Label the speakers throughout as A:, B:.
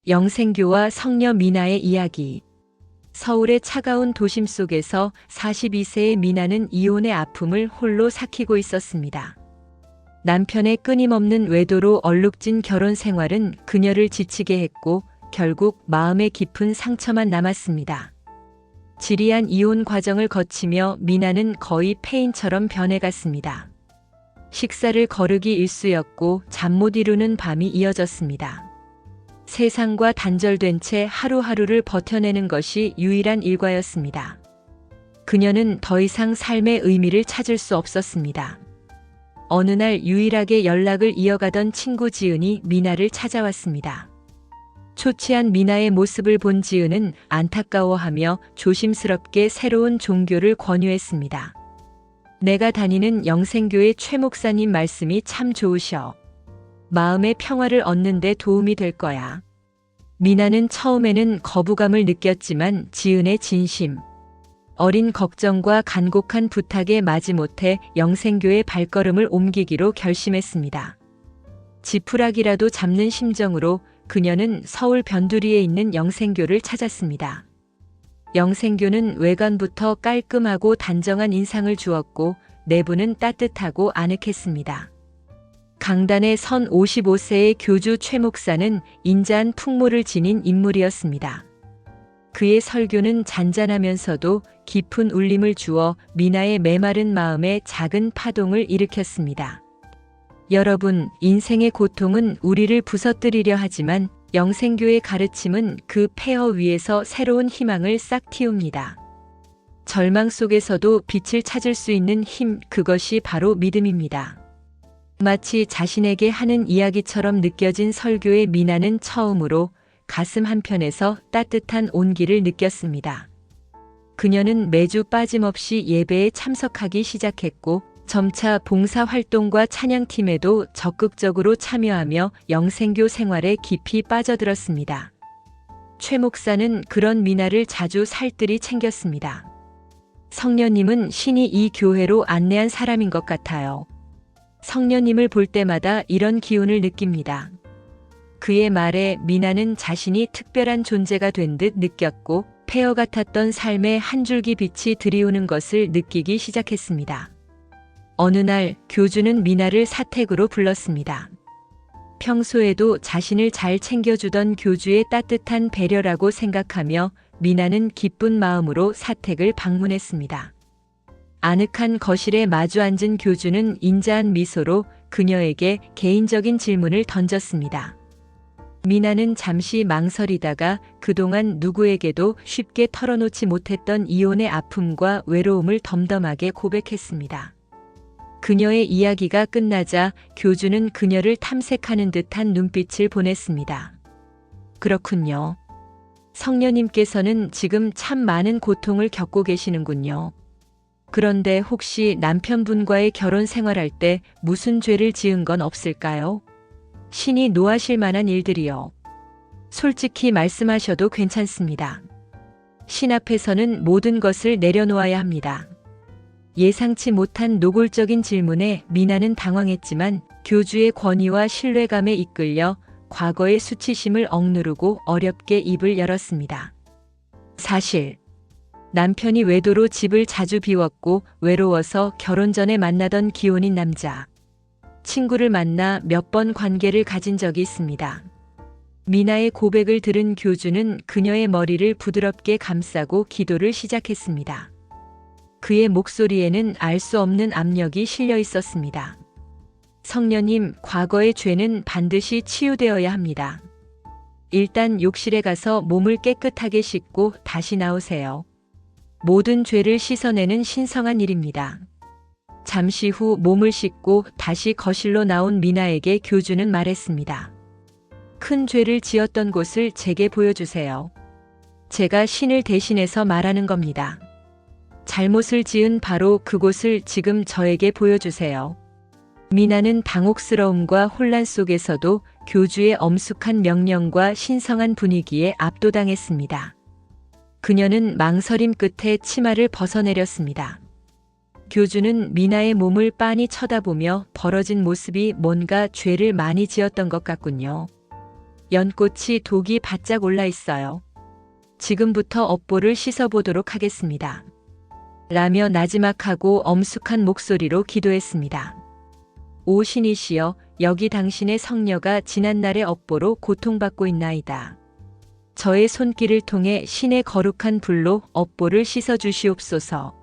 A: 영생교와 성녀 미나의 이야기. 서울의 차가운 도심 속에서 42세의 미나는 이혼의 아픔을 홀로 삭히고 있었습니다. 남편의 끊임없는 외도로 얼룩진 결혼 생활은 그녀를 지치게 했고 결국 마음에 깊은 상처만 남았습니다. 지리한 이혼 과정을 거치며 미나는 거의 폐인처럼 변해갔습니다. 식사를 거르기 일쑤였고 잠 못 이루는 밤이 이어졌습니다. 세상과 단절된 채 하루하루를 버텨내는 것이 유일한 일과였습니다. 그녀는 더 이상 삶의 의미를 찾을 수 없었습니다. 어느 날 유일하게 연락을 이어가던 친구 지은이 미나를 찾아왔습니다. 초췌한 미나의 모습을 본 지은은 안타까워하며 조심스럽게 새로운 종교를 권유했습니다. 내가 다니는 영생교의 최 목사님 말씀이 참 좋으셔. 마음의 평화를 얻는 데 도움이 될 거야. 미나는 처음에는 거부감을 느꼈지만 지은의 진심, 어린 걱정과 간곡한 부탁에 마지못해 영생교의 발걸음을 옮기기로 결심했습니다. 지푸라기라도 잡는 심정으로 그녀는 서울 변두리에 있는 영생교를 찾았습니다. 영생교는 외관부터 깔끔하고 단정한 인상을 주었고 내부는 따뜻하고 아늑했습니다. 강단에 선 55세의 교주 최 목사는 인자한 풍모를 지닌 인물이었습니다. 그의 설교는 잔잔하면서도 깊은 울림을 주어 미나의 메마른 마음에 작은 파동을 일으켰습니다. 여러분, 인생의 고통은 우리를 부서뜨리려 하지만 영생교의 가르침은 그 폐허 위에서 새로운 희망을 싹 틔웁니다. 절망 속에서도 빛을 찾을 수 있는 힘, 그것이 바로 믿음입니다. 마치 자신에게 하는 이야기처럼 느껴진 설교의 미나는 처음으로 가슴 한편에서 따뜻한 온기를 느꼈습니다. 그녀는 매주 빠짐없이 예배에 참석하기 시작했고 점차 봉사활동과 찬양팀에도 적극적으로 참여하며 영생교 생활에 깊이 빠져들었습니다. 최 목사는 그런 미나를 자주 살뜰히 챙겼습니다. 성녀님은 신이 이 교회로 안내한 사람인 것 같아요. 성녀님을 볼 때마다 이런 기운을 느낍니다. 그의 말에 미나는 자신이 특별한 존재가 된 듯 느꼈고 폐허 같았던 삶의 한 줄기 빛이 드리우는 것을 느끼기 시작했습니다. 어느 날 교주는 미나를 사택으로 불렀습니다. 평소에도 자신을 잘 챙겨주던 교주의 따뜻한 배려라고 생각하며 미나는 기쁜 마음으로 사택을 방문했습니다. 아늑한 거실에 마주 앉은 교주는 인자한 미소로 그녀에게 개인적인 질문을 던졌습니다. 미나는 잠시 망설이다가 그동안 누구에게도 쉽게 털어놓지 못했던 이혼의 아픔과 외로움을 덤덤하게 고백했습니다. 그녀의 이야기가 끝나자 교주는 그녀를 탐색하는 듯한 눈빛을 보냈습니다. 그렇군요. 성녀님께서는 지금 참 많은 고통을 겪고 계시는군요. 그런데 혹시 남편분과의 결혼 생활할 때 무슨 죄를 지은 건 없을까요? 신이 노하실 만한 일들이요. 솔직히 말씀하셔도 괜찮습니다. 신 앞에서는 모든 것을 내려놓아야 합니다. 예상치 못한 노골적인 질문에 미나는 당황했지만 교주의 권위와 신뢰감에 이끌려 과거의 수치심을 억누르고 어렵게 입을 열었습니다. 사실 남편이 외도로 집을 자주 비웠고 외로워서 결혼 전에 만나던 기혼인 남자. 친구를 만나 몇 번 관계를 가진 적이 있습니다. 미나의 고백을 들은 교주는 그녀의 머리를 부드럽게 감싸고 기도를 시작했습니다. 그의 목소리에는 알 수 없는 압력이 실려 있었습니다. 성녀님, 과거의 죄는 반드시 치유되어야 합니다. 일단 욕실에 가서 몸을 깨끗하게 씻고 다시 나오세요. 모든 죄를 씻어내는 신성한 일입니다. 잠시 후 몸을 씻고 다시 거실로 나온 미나에게 교주는 말했습니다. 큰 죄를 지었던 곳을 제게 보여주세요. 제가 신을 대신해서 말하는 겁니다. 잘못을 지은 바로 그곳을 지금 저에게 보여주세요. 미나는 당혹스러움과 혼란 속에서도 교주의 엄숙한 명령과 신성한 분위기에 압도당했습니다. 그녀는 망설임 끝에 치마를 벗어내렸습니다. 교주는 미나의 몸을 빤히 쳐다보며 벌어진 모습이 뭔가 죄를 많이 지었던 것 같군요. 연꽃이 독이 바짝 올라 있어요. 지금부터 업보를 씻어보도록 하겠습니다. 라며 나지막하고 엄숙한 목소리로 기도했습니다. 오 신이시여, 여기 당신의 성녀가 지난날의 업보로 고통받고 있나이다. 저의 손길을 통해 신의 거룩한 불로 업보를 씻어주시옵소서.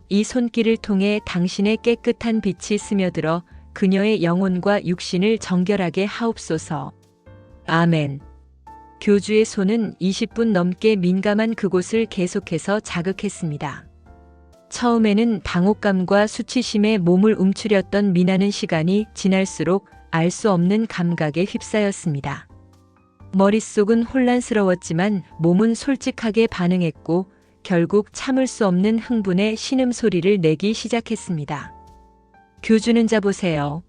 A: 이 손길을 통해 당신의 깨끗한 빛이 스며들어 그녀의 영혼과 육신을 정결하게 하옵소서. 아멘. 교주의 손은 20분 넘게 민감한 그곳을 계속해서 자극했습니다. 처음에는 당혹감과 수치심에 몸을 움츠렸던 미나는 시간이 지날수록 알 수 없는 감각에 휩싸였습니다. 머릿속은 혼란스러웠지만 몸은 솔직하게 반응했고 결국 참을 수 없는 흥분의 신음소리를 내기 시작했습니다. 교주는 자보세요.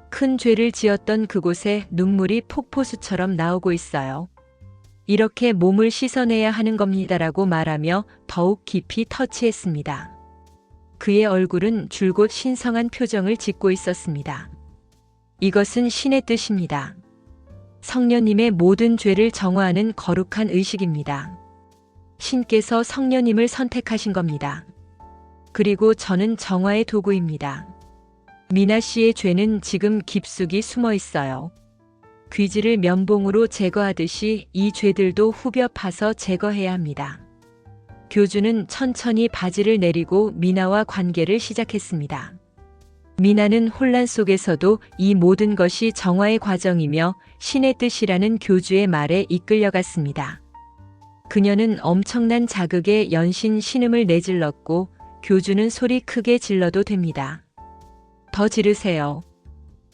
A: 큰 죄를 지었던 그곳에 눈물이 폭포수처럼 나오고 있어요. 이렇게 몸을 씻어내야 하는 겁니다라고 말하며 더욱 깊이 터치했습니다. 그의 얼굴은 줄곧 신성한 표정을 짓고 있었습니다. 이것은 신의 뜻입니다. 성녀님의 모든 죄를 정화하는 거룩한 의식입니다. 신께서 성녀님을 선택하신 겁니다. 그리고 저는 정화의 도구입니다. 미나 씨의 죄는 지금 깊숙이 숨어 있어요. 귀지를 면봉으로 제거하듯이 이 죄들도 후벼 파서 제거해야 합니다. 교주는 천천히 바지를 내리고 미나와 관계를 시작했습니다. 미나는 혼란 속에서도 이 모든 것이 정화의 과정이며 신의 뜻이라는 교주의 말에 이끌려갔습니다. 그녀는 엄청난 자극에 연신 신음을 내질렀고 교주는 소리 크게 질러도 됩니다. 더 지르세요.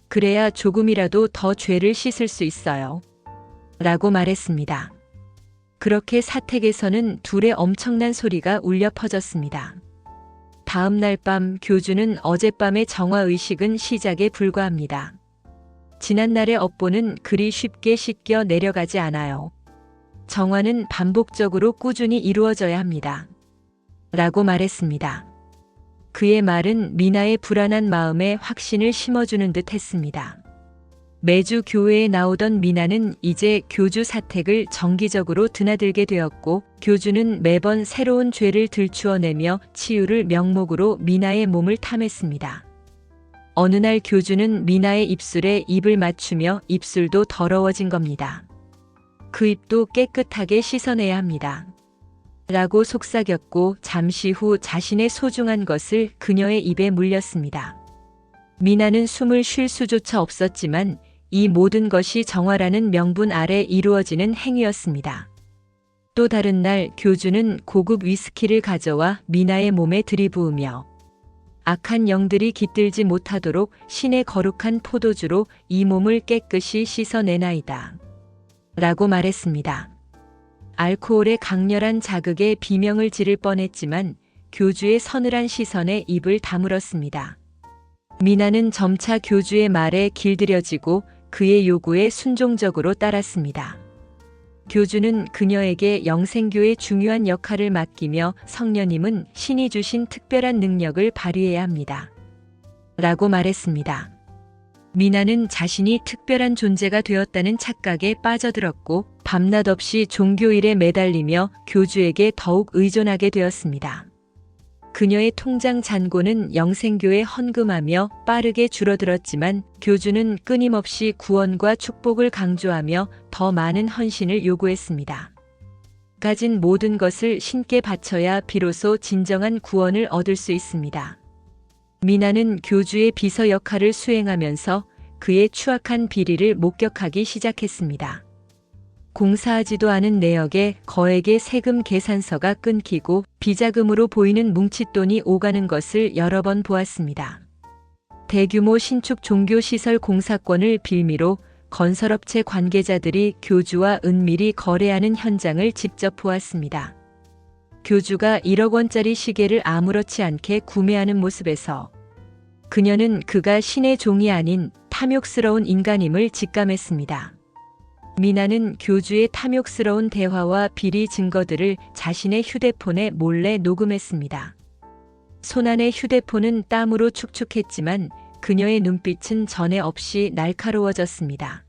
A: 그래야 조금이라도 더 죄를 씻을 수 있어요. 라고 말했습니다. 그렇게 사택에서는 둘의 엄청난 소리가 울려 퍼졌습니다. 다음 날 밤 교주는 어젯밤의 정화의식은 시작에 불과합니다. 지난날의 업보는 그리 쉽게 씻겨 내려가지 않아요. 정화는 반복적으로 꾸준히 이루어져야 합니다. 라고 말했습니다. 그의 말은 미나의 불안한 마음에 확신을 심어주는 듯 했습니다. 매주 교회에 나오던 미나는 이제 교주 사택을 정기적으로 드나들게 되었고 교주는 매번 새로운 죄를 들추어내며 치유를 명목으로 미나의 몸을 탐했습니다. 어느 날 교주는 미나의 입술에 입을 맞추며 입술도 더러워진 겁니다. 그 입도 깨끗하게 씻어내야 합니다. 라고 속삭였고 잠시 후 자신의 소중한 것을 그녀의 입에 물렸습니다. 미나는 숨을 쉴 수조차 없었지만 이 모든 것이 정화라는 명분 아래 이루어지는 행위였습니다. 또 다른 날 교주는 고급 위스키를 가져와 미나의 몸에 들이부으며 악한 영들이 깃들지 못하도록 신의 거룩한 포도주로 이 몸을 깨끗이 씻어내나이다. 라고 말했습니다. 알코올의 강렬한 자극에 비명을 지를 뻔했지만 교주의 서늘한 시선에 입을 다물었습니다. 미나는 점차 교주의 말에 길들여지고 그의 요구에 순종적으로 따랐습니다. 교주는 그녀에게 영생교의 중요한 역할을 맡기며 성녀님은 신이 주신 특별한 능력을 발휘해야 합니다. 라고 말했습니다. 미나는 자신이 특별한 존재가 되었다는 착각에 빠져들었고 밤낮 없이 종교일에 매달리며 교주에게 더욱 의존하게 되었습니다. 그녀의 통장 잔고는 영생교에 헌금하며 빠르게 줄어들었지만 교주는 끊임없이 구원과 축복을 강조하며 더 많은 헌신을 요구했습니다. 가진 모든 것을 신께 바쳐야 비로소 진정한 구원을 얻을 수 있습니다. 미나는 교주의 비서 역할을 수행하면서 그의 추악한 비리를 목격하기 시작했습니다. 공사하지도 않은 내역에 거액의 세금 계산서가 끊기고 비자금으로 보이는 뭉칫돈이 오가는 것을 여러 번 보았습니다. 대규모 신축 종교시설 공사권을 빌미로 건설업체 관계자들이 교주와 은밀히 거래하는 현장을 직접 보았습니다. 교주가 1억 원짜리 시계를 아무렇지 않게 구매하는 모습에서 그녀는 그가 신의 종이 아닌 탐욕스러운 인간임을 직감했습니다. 미나는 교주의 탐욕스러운 대화와 비리 증거들을 자신의 휴대폰에 몰래 녹음했습니다. 손안의 휴대폰은 땀으로 축축했지만 그녀의 눈빛은 전에 없이 날카로워졌습니다.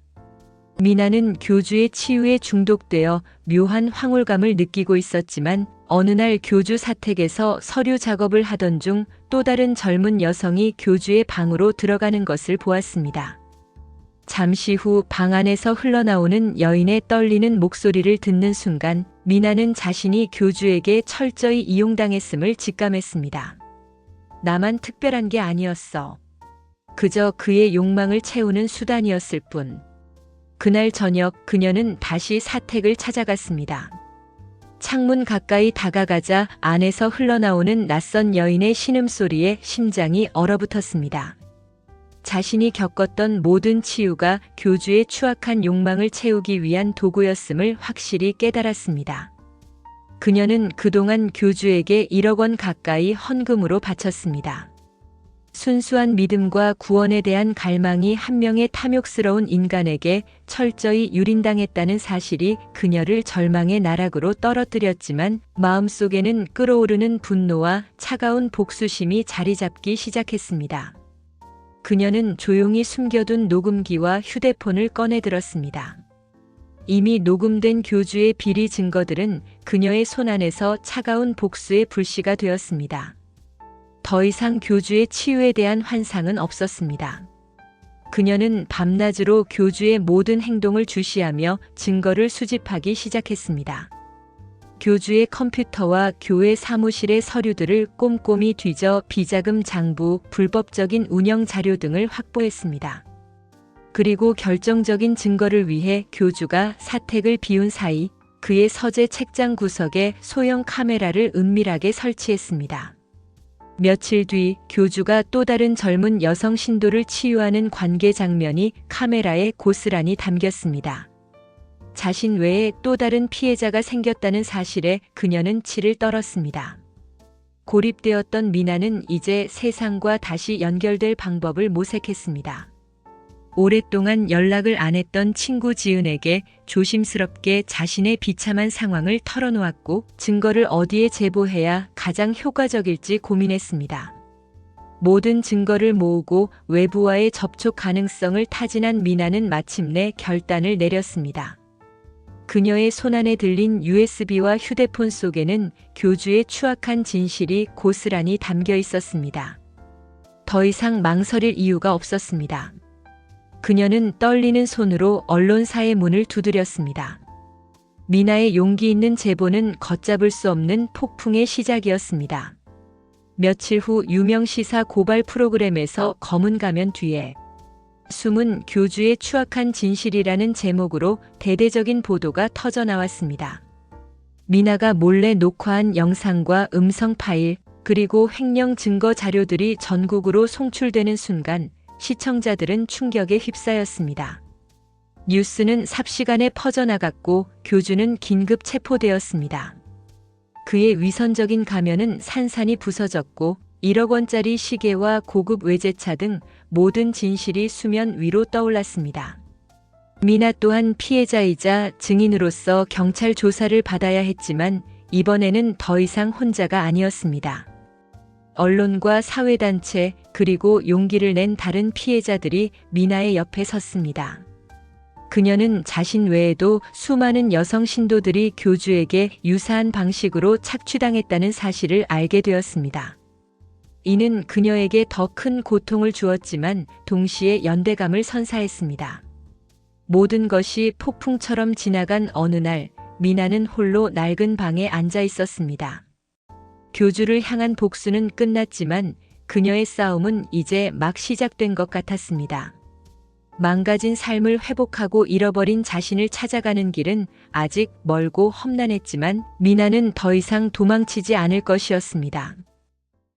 A: 미나는 교주의 치유에 중독되어 묘한 황홀감을 느끼고 있었지만 어느 날 교주 사택에서 서류 작업을 하던 중 또 다른 젊은 여성이 교주의 방으로 들어가는 것을 보았습니다. 잠시 후 방 안에서 흘러나오는 여인의 떨리는 목소리를 듣는 순간 미나는 자신이 교주에게 철저히 이용당했음을 직감했습니다. 나만 특별한 게 아니었어. 그저 그의 욕망을 채우는 수단이었을 뿐. 그날 저녁 그녀는 다시 사택을 찾아갔습니다. 창문 가까이 다가가자 안에서 흘러나오는 낯선 여인의 신음소리에 심장이 얼어붙었습니다. 자신이 겪었던 모든 치유가 교주의 추악한 욕망을 채우기 위한 도구였음을 확실히 깨달았습니다. 그녀는 그동안 교주에게 1억 원 가까이 헌금으로 바쳤습니다. 순수한 믿음과 구원에 대한 갈망이 한 명의 탐욕스러운 인간에게 철저히 유린당했다는 사실이 그녀를 절망의 나락으로 떨어뜨렸지만 마음속에는 끓어오르는 분노와 차가운 복수심이 자리 잡기 시작했습니다. 그녀는 조용히 숨겨둔 녹음기와 휴대폰을 꺼내 들었습니다. 이미 녹음된 교주의 비리 증거들은 그녀의 손안에서 차가운 복수의 불씨가 되었습니다. 더 이상 교주의 치유에 대한 환상은 없었습니다. 그녀는 밤낮으로 교주의 모든 행동을 주시하며 증거를 수집하기 시작했습니다. 교주의 컴퓨터와 교회 사무실의 서류들을 꼼꼼히 뒤져 비자금 장부, 불법적인 운영 자료 등을 확보했습니다. 그리고 결정적인 증거를 위해 교주가 사택을 비운 사이 그의 서재 책장 구석에 소형 카메라를 은밀하게 설치했습니다. 며칠 뒤 교주가 또 다른 젊은 여성 신도를 치유하는 관계 장면이 카메라에 고스란히 담겼습니다. 자신 외에 또 다른 피해자가 생겼다는 사실에 그녀는 치를 떨었습니다. 고립되었던 미나는 이제 세상과 다시 연결될 방법을 모색했습니다. 오랫동안 연락을 안 했던 친구 지은에게 조심스럽게 자신의 비참한 상황을 털어놓았고 증거를 어디에 제보해야 가장 효과적일지 고민했습니다. 모든 증거를 모으고 외부와의 접촉 가능성을 타진한 미나는 마침내 결단을 내렸습니다. 그녀의 손안에 들린 USB와 휴대폰 속에는 교주의 추악한 진실이 고스란히 담겨 있었습니다. 더 이상 망설일 이유가 없었습니다. 그녀는 떨리는 손으로 언론사의 문을 두드렸습니다. 미나의 용기 있는 제보는 걷잡을 수 없는 폭풍의 시작이었습니다. 며칠 후 유명 시사 고발 프로그램에서 검은 가면 뒤에 숨은 교주의 추악한 진실이라는 제목으로 대대적인 보도가 터져 나왔습니다. 미나가 몰래 녹화한 영상과 음성 파일, 그리고 횡령 증거 자료들이 전국으로 송출되는 순간 시청자들은 충격에 휩싸였습니다. 뉴스는 삽시간에 퍼져나갔고 교주는 긴급 체포되었습니다. 그의 위선적인 가면은 산산이 부서졌고 1억 원짜리 시계와 고급 외제차 등 모든 진실이 수면 위로 떠올랐습니다. 미나 또한 피해자이자 증인으로서 경찰 조사를 받아야 했지만 이번에는 더 이상 혼자가 아니었습니다. 언론과 사회단체 그리고 용기를 낸 다른 피해자들이 미나의 옆에 섰습니다. 그녀는 자신 외에도 수많은 여성 신도들이 교주에게 유사한 방식으로 착취당했다는 사실을 알게 되었습니다. 이는 그녀에게 더 큰 고통을 주었지만 동시에 연대감을 선사했습니다. 모든 것이 폭풍처럼 지나간 어느 날 미나는 홀로 낡은 방에 앉아 있었습니다. 교주를 향한 복수는 끝났지만 그녀의 싸움은 이제 막 시작된 것 같았습니다. 망가진 삶을 회복하고 잃어버린 자신을 찾아가는 길은 아직 멀고 험난했지만 미나는 더 이상 도망치지 않을 것이었습니다.